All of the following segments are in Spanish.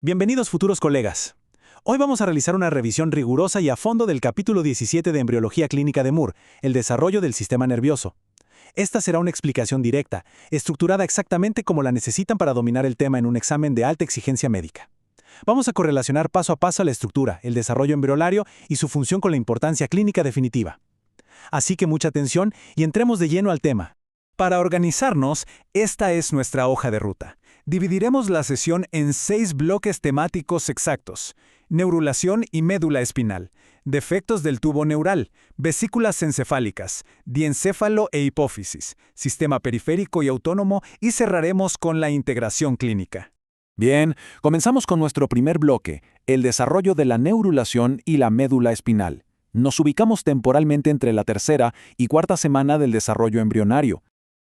Bienvenidos futuros colegas. Hoy vamos a realizar una revisión rigurosa y a fondo del capítulo 17 de Embriología Clínica de Moore, el desarrollo del sistema nervioso. Esta será una explicación directa, estructurada exactamente como la necesitan para dominar el tema en un examen de alta exigencia médica. Vamos a correlacionar paso a paso la estructura, el desarrollo embriolario y su función con la importancia clínica definitiva. Así que mucha atención y entremos de lleno al tema. Para organizarnos, esta es nuestra hoja de ruta. Dividiremos la sesión en 6 bloques temáticos exactos: neurulación y médula espinal, defectos del tubo neural, vesículas encefálicas, diencéfalo e hipófisis, sistema periférico y autónomo, y cerraremos con la integración clínica. Bien, comenzamos con nuestro primer bloque, el desarrollo de la neurulación y la médula espinal. Nos ubicamos temporalmente entre la tercera y cuarta semana del desarrollo embrionario.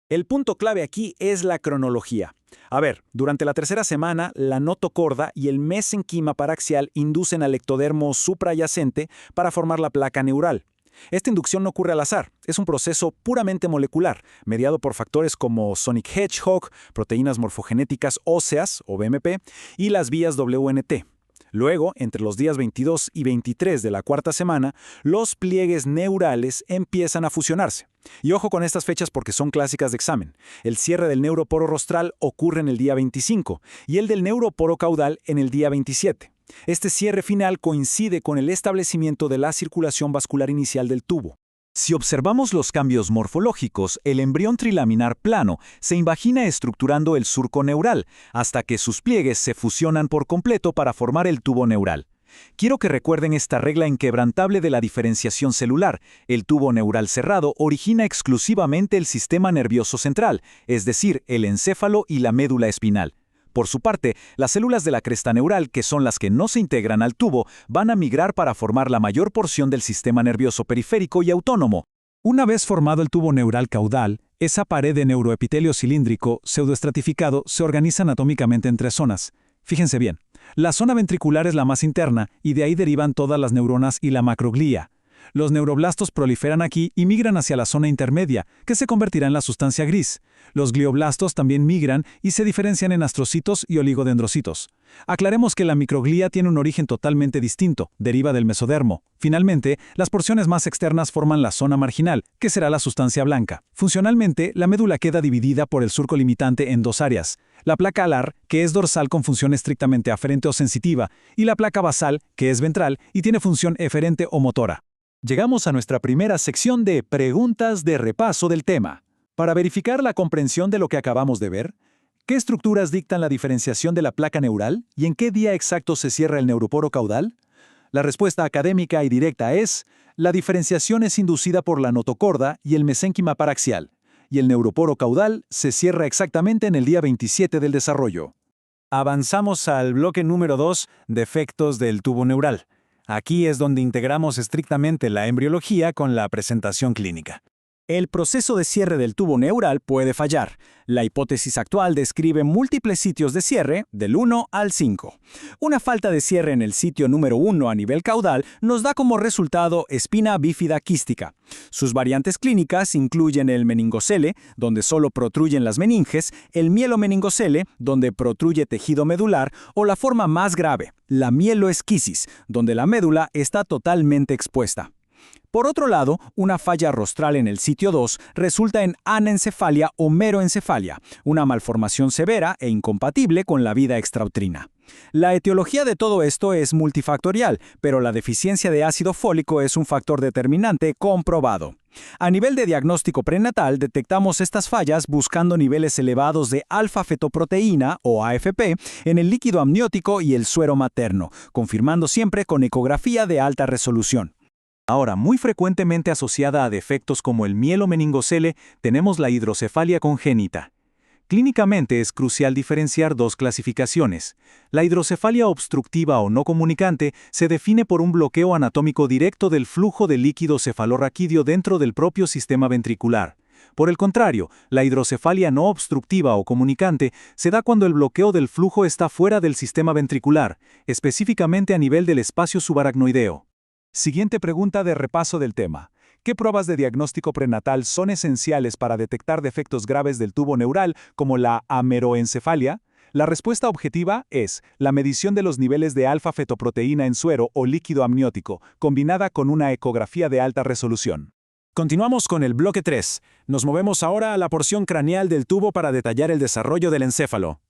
El punto clave aquí es la cronología. A ver, durante la tercera semana, la notocorda y el mesenquima paraxial inducen al ectodermo suprayacente para formar la placa neural. Esta inducción no ocurre al azar, es un proceso puramente molecular, mediado por factores como Sonic Hedgehog, proteínas morfogenéticas óseas, o BMP, y las vías WNT. Luego, entre los días 22 y 23 de la cuarta semana, los pliegues neurales empiezan a fusionarse. Y ojo con estas fechas porque son clásicas de examen. El cierre del neuroporo rostral ocurre en el día 25 y el del neuroporo caudal en el día 27. Este cierre final coincide con el establecimiento de la circulación vascular inicial del tubo. Si observamos los cambios morfológicos, el embrión trilaminar plano se invagina estructurando el surco neural, hasta que sus pliegues se fusionan por completo para formar el tubo neural. Quiero que recuerden esta regla inquebrantable de la diferenciación celular. El tubo neural cerrado origina exclusivamente el sistema nervioso central, es decir, el encéfalo y la médula espinal. Por su parte, las células de la cresta neural, que son las que no se integran al tubo, van a migrar para formar la mayor porción del sistema nervioso periférico y autónomo. Una vez formado el tubo neural caudal, esa pared de neuroepitelio cilíndrico pseudoestratificado se organiza anatómicamente en 3 zonas. Fíjense bien, la zona ventricular es la más interna y de ahí derivan todas las neuronas y la macroglía. Los neuroblastos proliferan aquí y migran hacia la zona intermedia, que se convertirá en la sustancia gris. Los glioblastos también migran y se diferencian en astrocitos y oligodendrocitos. Aclaremos que la microglía tiene un origen totalmente distinto, deriva del mesodermo. Finalmente, las porciones más externas forman la zona marginal, que será la sustancia blanca. Funcionalmente, la médula queda dividida por el surco limitante en 2 áreas: la placa alar, que es dorsal con función estrictamente aferente o sensitiva, y la placa basal, que es ventral y tiene función eferente o motora. Llegamos a nuestra primera sección de preguntas de repaso del tema. Para verificar la comprensión de lo que acabamos de ver, ¿qué estructuras dictan la diferenciación de la placa neural y en qué día exacto se cierra el neuroporo caudal? La respuesta académica y directa es: la diferenciación es inducida por la notocorda y el mesénquima paraxial, y el neuroporo caudal se cierra exactamente en el día 27 del desarrollo. Avanzamos al bloque número 2, defectos del tubo neural. Aquí es donde integramos estrictamente la embriología con la presentación clínica. El proceso de cierre del tubo neural puede fallar. La hipótesis actual describe múltiples sitios de cierre, del 1 al 5. Una falta de cierre en el sitio número 1 a nivel caudal nos da como resultado espina bífida quística. Sus variantes clínicas incluyen el meningocele, donde solo protruyen las meninges, el mielomeningocele, donde protruye tejido medular, o la forma más grave, la mieloesquisis, donde la médula está totalmente expuesta. Por otro lado, una falla rostral en el sitio 2 resulta en anencefalia o meroencefalia, una malformación severa e incompatible con la vida extrauterina. La etiología de todo esto es multifactorial, pero la deficiencia de ácido fólico es un factor determinante comprobado. A nivel de diagnóstico prenatal, detectamos estas fallas buscando niveles elevados de alfa-fetoproteína, o AFP, en el líquido amniótico y el suero materno, confirmando siempre con ecografía de alta resolución. Ahora, muy frecuentemente asociada a defectos como el mielomeningocele, tenemos la hidrocefalia congénita. Clínicamente es crucial diferenciar 2 clasificaciones. La hidrocefalia obstructiva o no comunicante se define por un bloqueo anatómico directo del flujo de líquido cefalorraquídeo dentro del propio sistema ventricular. Por el contrario, la hidrocefalia no obstructiva o comunicante se da cuando el bloqueo del flujo está fuera del sistema ventricular, específicamente a nivel del espacio subaracnoideo. Siguiente pregunta de repaso del tema. ¿Qué pruebas de diagnóstico prenatal son esenciales para detectar defectos graves del tubo neural como la ameroencefalia, La respuesta objetiva es la medición de los niveles de alfa-fetoproteína en suero o líquido amniótico, combinada con una ecografía de alta resolución. Continuamos con el bloque 3. Nos movemos ahora a la porción craneal del tubo para detallar el desarrollo del encéfalo.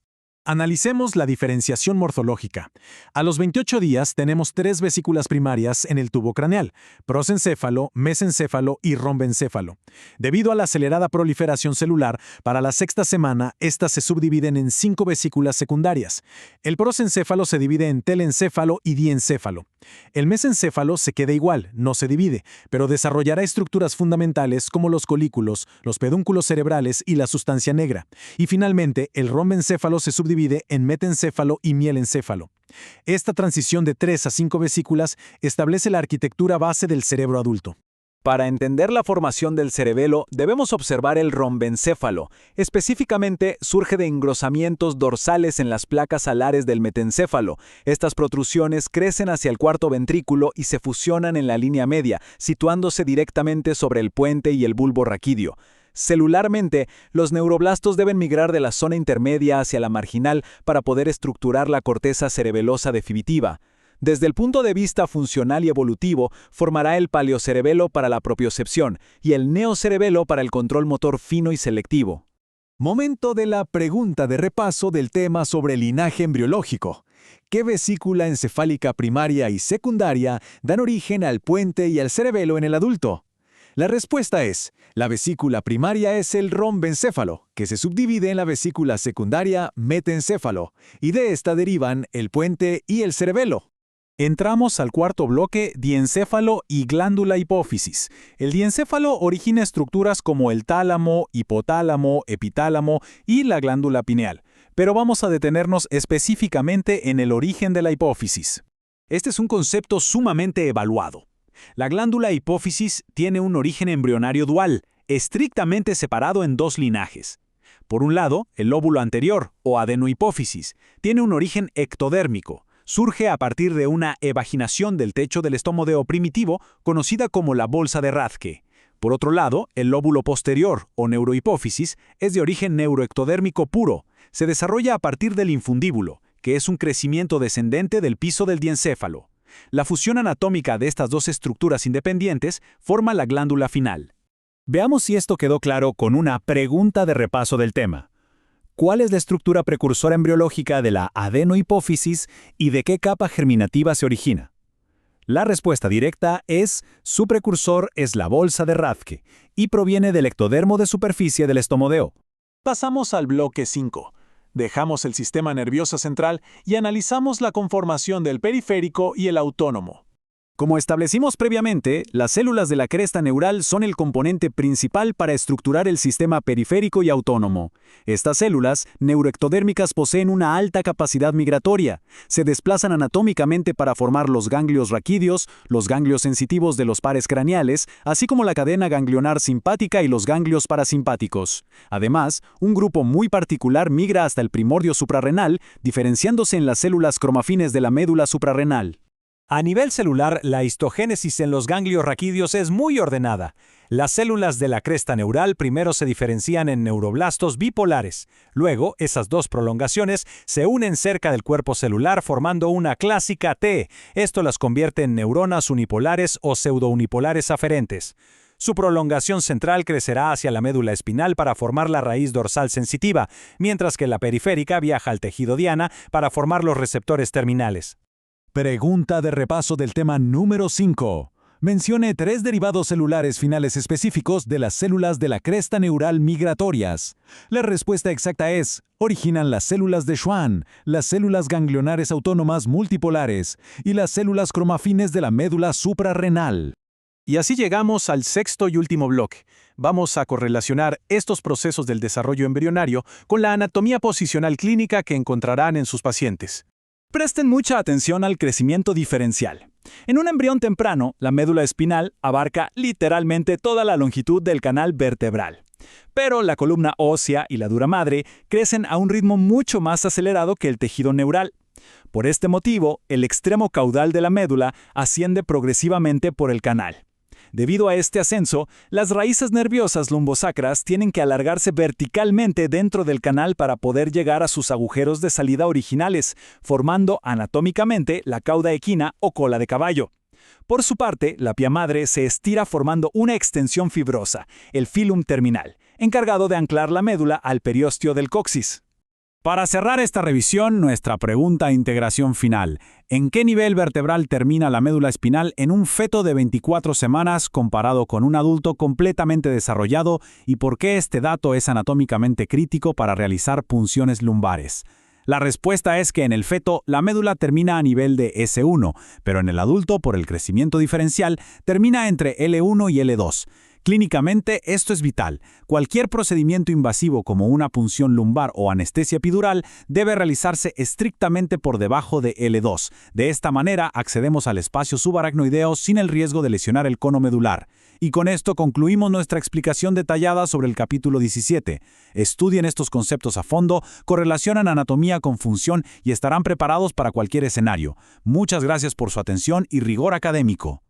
Analicemos la diferenciación morfológica. A los 28 días tenemos 3 vesículas primarias en el tubo craneal: prosencéfalo, mesencéfalo y rombencéfalo. Debido a la acelerada proliferación celular, para la sexta semana, estas se subdividen en 5 vesículas secundarias. El prosencéfalo se divide en telencéfalo y diencéfalo. El mesencéfalo se queda igual, no se divide, pero desarrollará estructuras fundamentales como los colículos, los pedúnculos cerebrales y la sustancia negra. Y finalmente, el rombencéfalo se subdivide en metencéfalo y mielencéfalo. Esta transición de 3 a 5 vesículas establece la arquitectura base del cerebro adulto. Para entender la formación del cerebelo, debemos observar el rombencéfalo. Específicamente, surge de engrosamientos dorsales en las placas alares del metencéfalo. Estas protrusiones crecen hacia el cuarto ventrículo y se fusionan en la línea media, situándose directamente sobre el puente y el bulbo raquídeo. Celularmente, los neuroblastos deben migrar de la zona intermedia hacia la marginal para poder estructurar la corteza cerebelosa definitiva. Desde el punto de vista funcional y evolutivo, formará el paleocerebelo para la propiocepción y el neocerebelo para el control motor fino y selectivo. Momento de la pregunta de repaso del tema sobre linaje embriológico. ¿Qué vesícula encefálica primaria y secundaria dan origen al puente y al cerebelo en el adulto? La respuesta es: la vesícula primaria es el rombencéfalo, que se subdivide en la vesícula secundaria metencéfalo, y de esta derivan el puente y el cerebelo. Entramos al cuarto bloque, diencéfalo y glándula hipófisis. El diencéfalo origina estructuras como el tálamo, hipotálamo, epitálamo y la glándula pineal, pero vamos a detenernos específicamente en el origen de la hipófisis. Este es un concepto sumamente evaluado. La glándula hipófisis tiene un origen embrionario dual, estrictamente separado en 2 linajes. Por un lado, el lóbulo anterior, o adenohipófisis, tiene un origen ectodérmico. Surge a partir de una evaginación del techo del estómago primitivo, conocida como la bolsa de Rathke. Por otro lado, el lóbulo posterior, o neurohipófisis, es de origen neuroectodérmico puro. Se desarrolla a partir del infundíbulo, que es un crecimiento descendente del piso del diencéfalo. La fusión anatómica de estas 2 estructuras independientes forma la glándula final. Veamos si esto quedó claro con una pregunta de repaso del tema. ¿Cuál es la estructura precursora embriológica de la adenohipófisis y de qué capa germinativa se origina? La respuesta directa es: su precursor es la bolsa de Rathke y proviene del ectodermo de superficie del estomodeo. Pasamos al bloque 5. Dejamos el sistema nervioso central y analizamos la conformación del periférico y el autónomo. Como establecimos previamente, las células de la cresta neural son el componente principal para estructurar el sistema periférico y autónomo. Estas células neuroectodérmicas poseen una alta capacidad migratoria. Se desplazan anatómicamente para formar los ganglios raquídeos, los ganglios sensitivos de los pares craneales, así como la cadena ganglionar simpática y los ganglios parasimpáticos. Además, un grupo muy particular migra hasta el primordio suprarrenal, diferenciándose en las células cromafines de la médula suprarrenal. A nivel celular, la histogénesis en los ganglios raquídeos es muy ordenada. Las células de la cresta neural primero se diferencian en neuroblastos bipolares. Luego, esas 2 prolongaciones se unen cerca del cuerpo celular formando una clásica T. Esto las convierte en neuronas unipolares o pseudounipolares aferentes. Su prolongación central crecerá hacia la médula espinal para formar la raíz dorsal sensitiva, mientras que la periférica viaja al tejido diana para formar los receptores terminales. Pregunta de repaso del tema número 5. Mencione 3 derivados celulares finales específicos de las células de la cresta neural migratorias. La respuesta exacta es: originan las células de Schwann, las células ganglionares autónomas multipolares y las células cromafines de la médula suprarrenal. Y así llegamos al 6º y último bloque. Vamos a correlacionar estos procesos del desarrollo embrionario con la anatomía posicional clínica que encontrarán en sus pacientes. Presten mucha atención al crecimiento diferencial. En un embrión temprano, la médula espinal abarca literalmente toda la longitud del canal vertebral. Pero la columna ósea y la dura madre crecen a un ritmo mucho más acelerado que el tejido neural. Por este motivo, el extremo caudal de la médula asciende progresivamente por el canal. Debido a este ascenso, las raíces nerviosas lumbosacras tienen que alargarse verticalmente dentro del canal para poder llegar a sus agujeros de salida originales, formando anatómicamente la cauda equina o cola de caballo. Por su parte, la pia madre se estira formando una extensión fibrosa, el filum terminal, encargado de anclar la médula al periósteo del coxis. Para cerrar esta revisión, nuestra pregunta e integración final. ¿En qué nivel vertebral termina la médula espinal en un feto de 24 semanas comparado con un adulto completamente desarrollado y por qué este dato es anatómicamente crítico para realizar punciones lumbares? La respuesta es que en el feto la médula termina a nivel de S1, pero en el adulto, por el crecimiento diferencial, termina entre L1 y L2. Clínicamente, esto es vital. Cualquier procedimiento invasivo como una punción lumbar o anestesia epidural debe realizarse estrictamente por debajo de L2. De esta manera, accedemos al espacio subaracnoideo sin el riesgo de lesionar el cono medular. Y con esto concluimos nuestra explicación detallada sobre el capítulo 17. Estudien estos conceptos a fondo, correlacionan anatomía con función y estarán preparados para cualquier escenario. Muchas gracias por su atención y rigor académico.